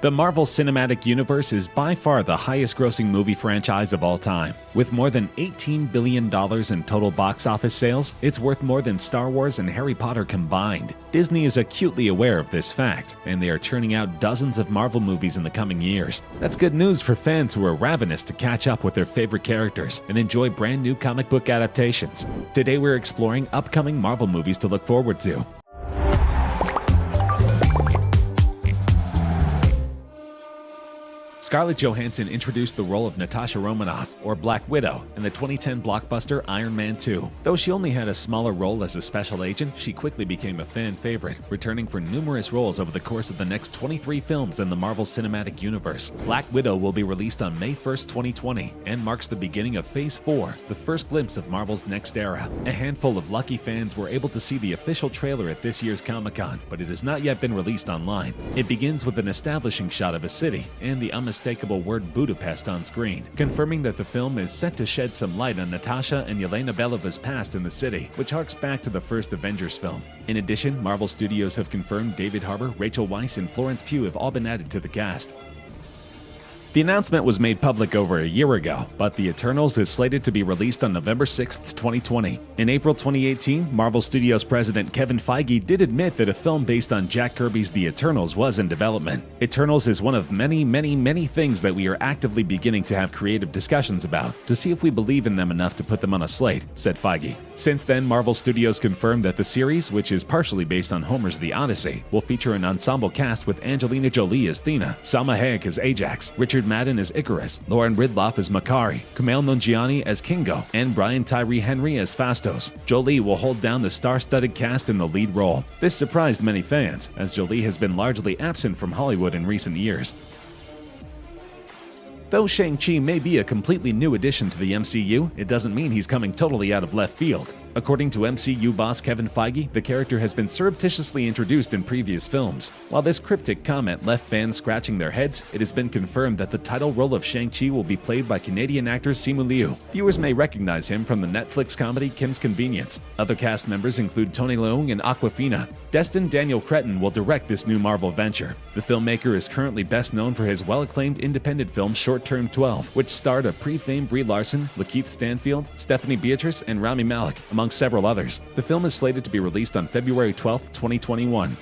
The Marvel Cinematic Universe is by far the highest-grossing movie franchise of all time. With more than $18 billion in total box office sales, it's worth more than Star Wars and Harry Potter combined. Disney is acutely aware of this fact, and they are churning out dozens of Marvel movies in the coming years. That's good news for fans who are ravenous to catch up with their favorite characters and enjoy brand new comic book adaptations. Today we're exploring upcoming Marvel movies to look forward to. Scarlett Johansson introduced the role of Natasha Romanoff, or Black Widow, in the 2010 blockbuster Iron Man 2. Though she only had a smaller role as a special agent, she quickly became a fan favorite, returning for numerous roles over the course of the next 23 films in the Marvel Cinematic Universe. Black Widow will be released on May 1st, 2020, and marks the beginning of Phase 4, the first glimpse of Marvel's next era. A handful of lucky fans were able to see the official trailer at this year's Comic-Con, but it has not yet been released online. It begins with an establishing shot of a city, and the unmistakable word Budapest on screen, confirming that the film is set to shed some light on Natasha and Yelena Belova's past in the city, which harks back to the first Avengers film. In addition, Marvel Studios have confirmed David Harbour, Rachel Weisz, and Florence Pugh have all been added to the cast. The announcement was made public over a year ago, but The Eternals is slated to be released on November 6, 2020. In April 2018, Marvel Studios president Kevin Feige did admit that a film based on Jack Kirby's The Eternals was in development. Eternals is one of many things that we are actively beginning to have creative discussions about to see if we believe in them enough to put them on a slate, said Feige. Since then, Marvel Studios confirmed that the series, which is partially based on Homer's The Odyssey, will feature an ensemble cast with Angelina Jolie as Thena, Salma Hayek as Ajax, Richard Madden as Icarus, Lauren Ridloff as Makari, Kumail Nanjiani as Kingo, and Brian Tyree Henry as Phastos. Jolie will hold down the star-studded cast in the lead role. This surprised many fans, as Jolie has been largely absent from Hollywood in recent years. Though ShangChi may be a completely new addition to the MCU, it doesn't mean he's coming totally out of left field. According to MCU boss Kevin Feige, the character has been surreptitiously introduced in previous films. While this cryptic comment left fans scratching their heads, it has been confirmed that the title role of Shang-Chi will be played by Canadian actor Simu Liu. Viewers may recognize him from the Netflix comedy Kim's Convenience. Other cast members include Tony Leung and Awkwafina. Destin Daniel Cretton will direct this new Marvel venture. The filmmaker is currently best known for his well-acclaimed independent film Short Term 12, which starred a pre-famed Brie Larson, Lakeith Stanfield, Stephanie Beatrice, and Rami Malek, among several others. The film is slated to be released on February 12, 2021.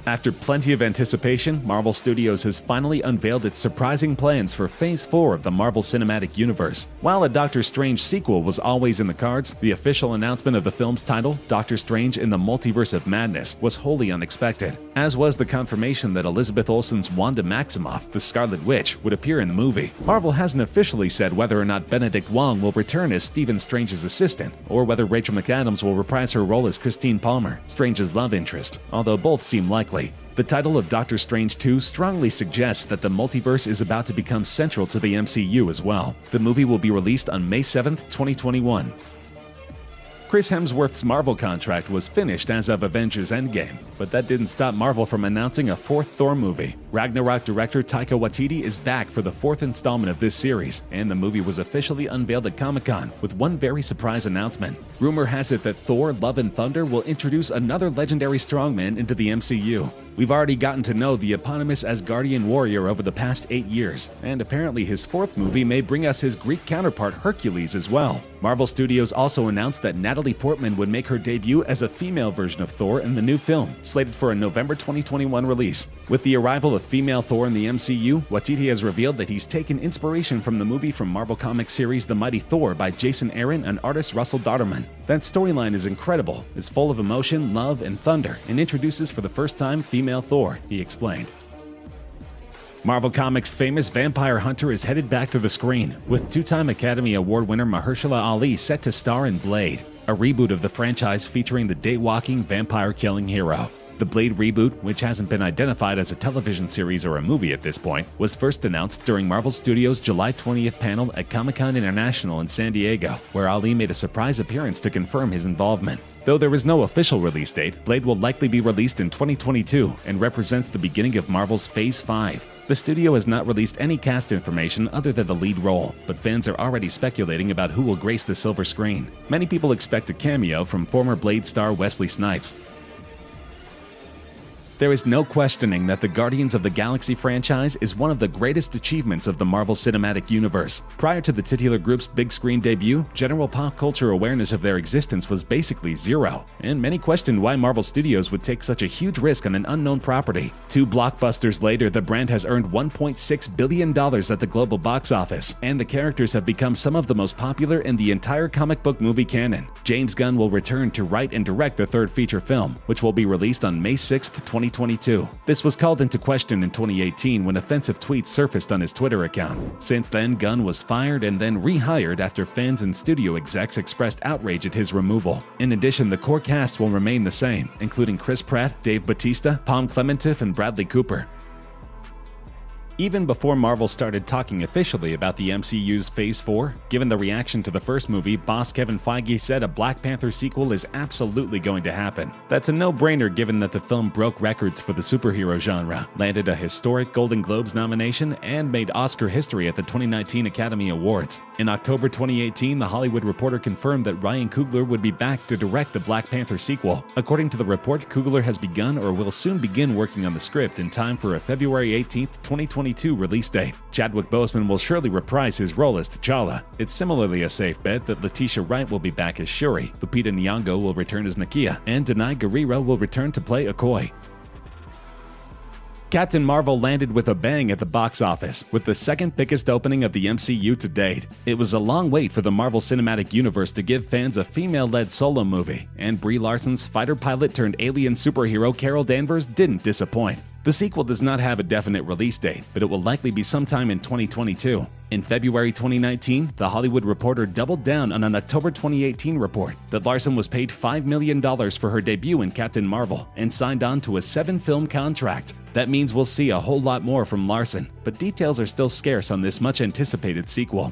After plenty of anticipation, Marvel Studios has finally unveiled its surprising plans for Phase 4 of the Marvel Cinematic Universe. While a Doctor Strange sequel was always in the cards, the official announcement of the film's title, Doctor Strange in the Multiverse of Madness, was wholly unexpected, as was the confirmation that Elizabeth Olsen's Wanda Maximoff, the Scarlet Witch, would appear in the movie. Marvel hasn't officially said whether or not Benedict Wong will return as Stephen Strange's assistant, or whether Rachel McAdams will reprise her role as Christine Palmer, Strange's love interest, although both seem likely. The title of Doctor Strange 2 strongly suggests that the multiverse is about to become central to the MCU as well. The movie will be released on May 7, 2021. Chris Hemsworth's Marvel contract was finished as of Avengers Endgame, but that didn't stop Marvel from announcing a fourth Thor movie. Ragnarok director Taika Waititi is back for the fourth installment of this series, and the movie was officially unveiled at Comic-Con with one very surprise announcement. Rumor has it that Thor: Love and Thunder will introduce another legendary strongman into the MCU. We've already gotten to know the eponymous Asgardian warrior over the past 8 years, and apparently his fourth movie may bring us his Greek counterpart Hercules as well. Marvel Studios also announced that Natalie Portman would make her debut as a female version of Thor in the new film, slated for a November 2021 release. With the arrival of female Thor in the MCU, Waititi has revealed that he's taken inspiration from the movie from Marvel Comics series The Mighty Thor by Jason Aaron and artist Russell Dodderman. That storyline is incredible, is full of emotion, love, and thunder, and introduces for the first time female Thor, he explained. Marvel Comics' famous vampire hunter is headed back to the screen, with two-time Academy Award winner Mahershala Ali set to star in Blade, a reboot of the franchise featuring the day-walking, vampire-killing hero. The Blade reboot, which hasn't been identified as a television series or a movie at this point, was first announced during Marvel Studios' July 20th panel at Comic-Con International in San Diego, where Ali made a surprise appearance to confirm his involvement. Though there is no official release date, Blade will likely be released in 2022 and represents the beginning of Marvel's Phase 5. The studio has not released any cast information other than the lead role, but fans are already speculating about who will grace the silver screen. Many people expect a cameo from former Blade star Wesley Snipes. There is no questioning that the Guardians of the Galaxy franchise is one of the greatest achievements of the Marvel Cinematic Universe. Prior to the titular group's big screen debut, general pop culture awareness of their existence was basically zero, and many questioned why Marvel Studios would take such a huge risk on an unknown property. 2 blockbusters later, the brand has earned $1.6 billion at the global box office, and the characters have become some of the most popular in the entire comic book movie canon. James Gunn will return to write and direct the third feature film, which will be released on May 6, 2022. This was called into question in 2018 when offensive tweets surfaced on his Twitter account. Since then, Gunn was fired and then rehired after fans and studio execs expressed outrage at his removal. In addition, the core cast will remain the same, including Chris Pratt, Dave Bautista, Palm Clementif, and Bradley Cooper. Even before Marvel started talking officially about the MCU's Phase 4, given the reaction to the first movie, boss Kevin Feige said a Black Panther sequel is absolutely going to happen. That's a no-brainer given that the film broke records for the superhero genre, landed a historic Golden Globes nomination, and made Oscar history at the 2019 Academy Awards. In October 2018, The Hollywood Reporter confirmed that Ryan Coogler would be back to direct the Black Panther sequel. According to the report, Coogler has begun or will soon begin working on the script in time for a February 18, 2022 release date. Chadwick Boseman will surely reprise his role as T'Challa. It's similarly a safe bet that Letitia Wright will be back as Shuri, Lupita Nyong'o will return as Nakia, and Denai Guerrero will return to play Okoye. Captain Marvel landed with a bang at the box office, with the second biggest opening of the MCU to date. It was a long wait for the Marvel Cinematic Universe to give fans a female-led solo movie, and Brie Larson's fighter pilot turned alien superhero Carol Danvers didn't disappoint. The sequel does not have a definite release date, but it will likely be sometime in 2022. In February 2019, The Hollywood Reporter doubled down on an October 2018 report that Larson was paid $5 million for her debut in Captain Marvel and signed on to a 7-film contract. That means we'll see a whole lot more from Larson, but details are still scarce on this much-anticipated sequel.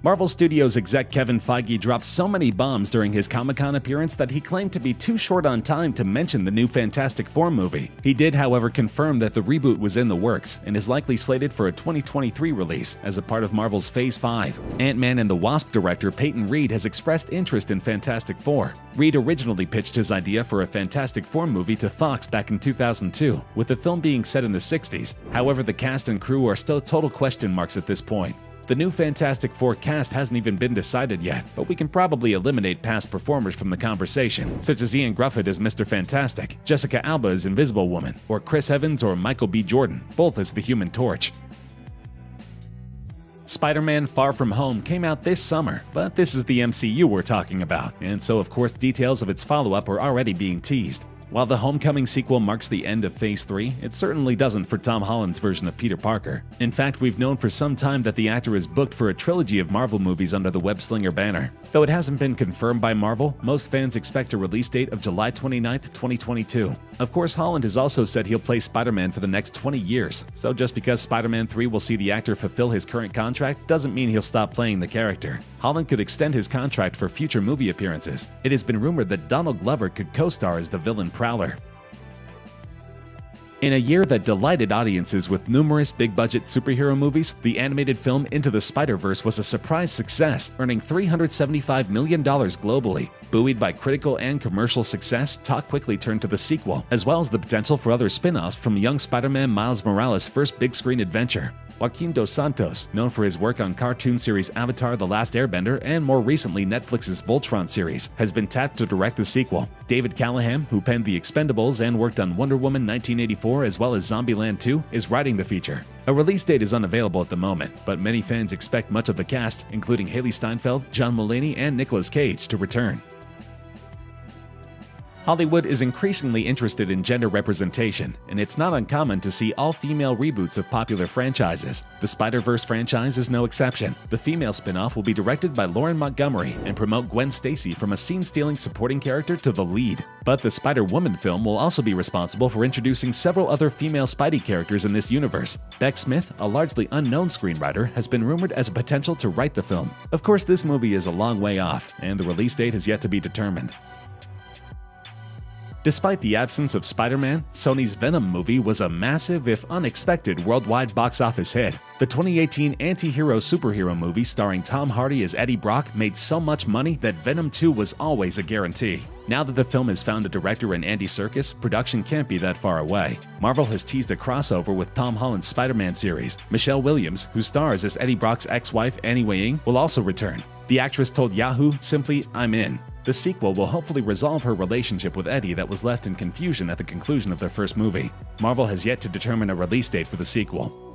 Marvel Studios exec Kevin Feige dropped so many bombs during his Comic-Con appearance that he claimed to be too short on time to mention the new Fantastic Four movie. He did, however, confirm that the reboot was in the works and is likely slated for a 2023 release as a part of Marvel's Phase 5. Ant-Man and the Wasp director Peyton Reed has expressed interest in Fantastic Four. Reed originally pitched his idea for a Fantastic Four movie to Fox back in 2002, with the film being set in the 60s. However, the cast and crew are still total question marks at this point. The new Fantastic Four cast hasn't even been decided yet, but we can probably eliminate past performers from the conversation, such as Ian Gruffett as Mr. Fantastic, Jessica Alba as Invisible Woman, or Chris Evans or Michael B. Jordan, both as the Human Torch. Spider-Man: Far From Home came out this summer, but this is the MCU we're talking about, and so of course details of its follow-up are already being teased. While the Homecoming sequel marks the end of Phase 3, it certainly doesn't for Tom Holland's version of Peter Parker. In fact, we've known for some time that the actor is booked for a trilogy of Marvel movies under the web-slinger banner. Though it hasn't been confirmed by Marvel, most fans expect a release date of July 29, 2022. Of course, Holland has also said he'll play Spider-Man for the next 20 years, so just because Spider-Man 3 will see the actor fulfill his current contract doesn't mean he'll stop playing the character. Holland could extend his contract for future movie appearances. It has been rumored that Donald Glover could co-star as the villain Prowler. In a year that delighted audiences with numerous big-budget superhero movies, the animated film Into the Spider-Verse was a surprise success, earning $375 million globally. Buoyed by critical and commercial success, talk quickly turned to the sequel, as well as the potential for other spin-offs from young Spider-Man Miles Morales' first big-screen adventure. Joaquin Dos Santos, known for his work on cartoon series Avatar: The Last Airbender and more recently Netflix's Voltron series, has been tapped to direct the sequel. David Callahan, who penned The Expendables and worked on Wonder Woman 1984 as well as Zombieland 2, is writing the feature. A release date is unavailable at the moment, but many fans expect much of the cast, including Haley Steinfeld, John Mulaney, and Nicolas Cage, to return. Hollywood is increasingly interested in gender representation, and it's not uncommon to see all-female reboots of popular franchises. The Spider-Verse franchise is no exception. The female spin-off will be directed by Lauren Montgomery and promote Gwen Stacy from a scene-stealing supporting character to the lead. But the SpiderWoman film will also be responsible for introducing several other female Spidey characters in this universe. Beck Smith, a largely unknown screenwriter, has been rumored as a potential to write the film. Of course, this movie is a long way off, and the release date has yet to be determined. Despite the absence of Spider-Man, Sony's Venom movie was a massive, if unexpected, worldwide box office hit. The 2018 anti-hero superhero movie starring Tom Hardy as Eddie Brock made so much money that Venom 2 was always a guarantee. Now that the film has found a director in Andy Serkis, production can't be that far away. Marvel has teased a crossover with Tom Holland's Spider-Man series. Michelle Williams, who stars as Eddie Brock's ex-wife Annie Wei-Ying, will also return. The actress told Yahoo simply, "I'm in." The sequel will hopefully resolve her relationship with Eddie that was left in confusion at the conclusion of their first movie. Marvel has yet to determine a release date for the sequel.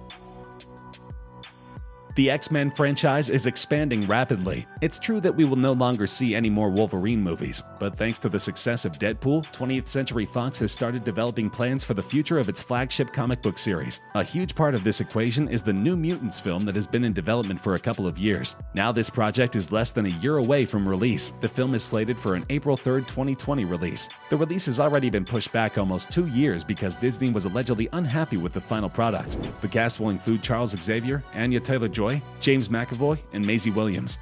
The X-Men franchise is expanding rapidly. It's true that we will no longer see any more Wolverine movies, but thanks to the success of Deadpool, 20th Century Fox has started developing plans for the future of its flagship comic book series. A huge part of this equation is the New Mutants film that has been in development for a couple of years. Now this project is less than a year away from release. The film is slated for an April 3rd, 2020 release. The release has already been pushed back almost 2 years because Disney was allegedly unhappy with the final product. The cast will include Charles Xavier, Anya Taylor-Joy, James McAvoy, and Maisie Williams.